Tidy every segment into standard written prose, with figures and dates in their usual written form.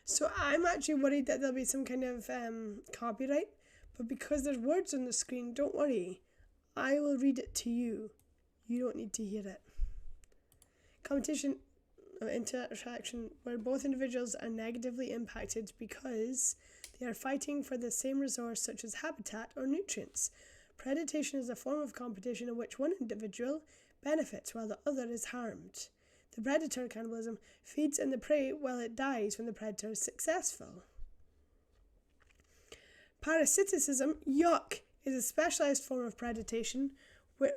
So I'm actually worried that there'll be some kind of copyright, but because there's words on the screen, don't worry. I will read it to you. You don't need to hear it. Competition of interaction where both individuals are negatively impacted because they are fighting for the same resource such as habitat or nutrients. Predation is a form of competition in which one individual benefits while the other is harmed. The predator cannibalism feeds on the prey while it dies when the predator is successful. Parasiticism, yuck, is a specialized form of predation where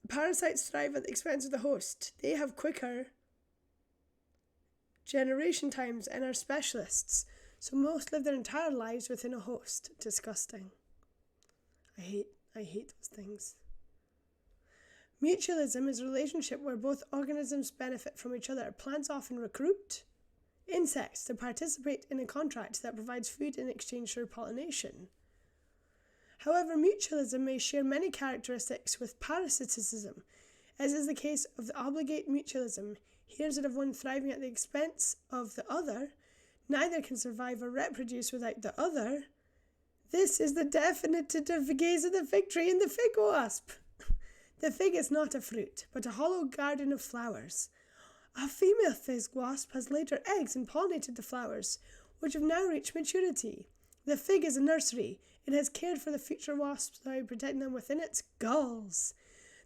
parasites thrive at the expense of the host. They have quicker generation times and are specialists, so most live their entire lives within a host. Disgusting. I hate those things. Mutualism is a relationship where both organisms benefit from each other. Plants often recruit insects to participate in a contract that provides food in exchange for pollination. However, mutualism may share many characteristics with parasitism, as is the case of the obligate mutualism. Here's it of one thriving at the expense of the other. Neither can survive or reproduce without the other. This is the definitive case of the fig tree and the fig wasp. The fig is not a fruit, but a hollow garden of flowers. A female fig wasp has laid her eggs and pollinated the flowers, which have now reached maturity. The fig is a nursery. It has cared for the future wasps by protecting them within its galls.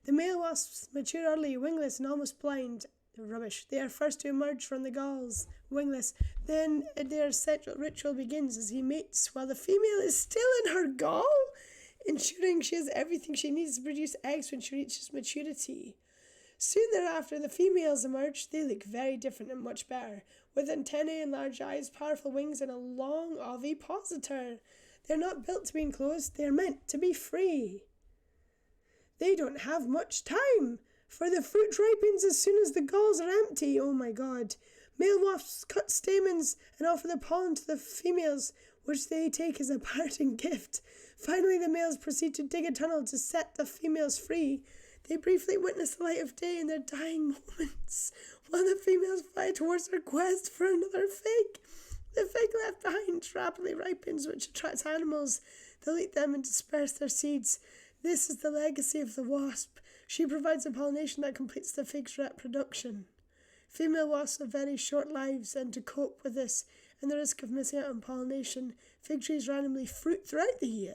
The male wasps mature early, wingless and almost blind. Rubbish. They are first to emerge from the galls, wingless. Then their sexual ritual begins as he mates while the female is still in her gall, ensuring she has everything she needs to produce eggs when she reaches maturity. Soon thereafter, the females emerge. They look very different and much better, with antennae and large eyes, powerful wings, and a long ovipositor. They're not built to be enclosed, they're meant to be free. They don't have much time, for the fruit ripens as soon as the galls are empty. Oh my god. Male wasps cut stamens and offer the pollen to the females, which they take as a parting gift. Finally, the males proceed to dig a tunnel to set the females free. They briefly witness the light of day in their dying moments, while the females fly towards their quest for another fig. The fig left behind rapidly ripens, which attracts animals. They'll eat them and disperse their seeds. This is the legacy of the wasp. She provides the pollination that completes the fig's reproduction. Female wasps have very short lives, and to cope with this and the risk of missing out on pollination, fig trees randomly fruit throughout the year.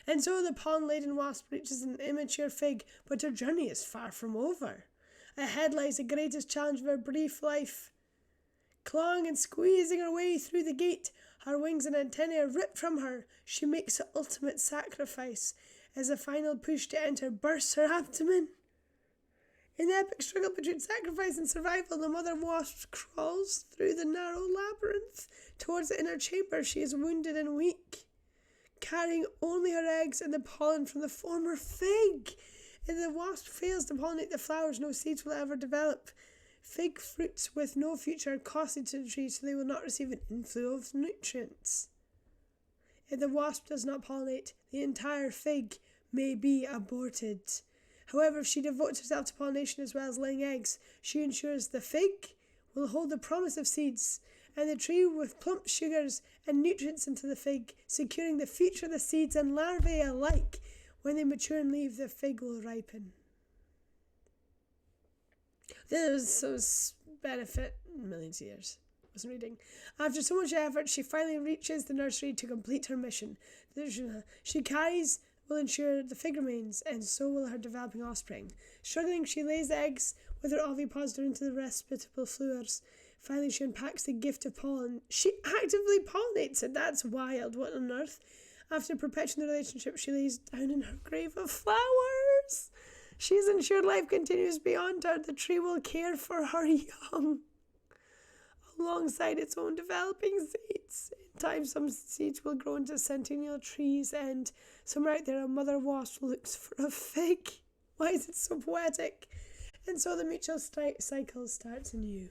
And so the pollen-laden wasp reaches an immature fig, but her journey is far from over. Ahead lies the greatest challenge of her brief life. Clawing and squeezing her way through the gate, her wings and antennae are ripped from her. She makes the ultimate sacrifice. As a final push to enter bursts her abdomen. In the epic struggle between sacrifice and survival, the mother wasp crawls through the narrow labyrinth towards the inner chamber. She is wounded and weak, carrying only her eggs and the pollen from the former fig. If the wasp fails to pollinate the flowers, no seeds will ever develop. Fig fruits with no future are costly to the tree, so they will not receive an inflow of nutrients. If the wasp does not pollinate, the entire fig may be aborted. However, if she devotes herself to pollination as well as laying eggs, she ensures the fig will hold the promise of seeds, and the tree with plump sugars and nutrients into the fig, securing the future of the seeds and larvae alike. When they mature and leave, the fig will ripen. This benefit millions of years. Wasn't reading. After so much effort, she finally reaches the nursery to complete her mission. She carries will ensure the fig remains, and so will her developing offspring. Struggling, she lays the eggs with her ovipositor into the respirable fluids. Finally, she unpacks the gift of pollen. She actively pollinates it. That's wild. What on earth? After perpetuating the relationship, she lays down in her grave of flowers. She is ensured life continues beyond her. The tree will care for her young alongside its own developing seeds. In time, some seeds will grow into centennial trees, and somewhere out there, a mother wasp looks for a fig. Why is it so poetic? And so the mutual cycle starts anew.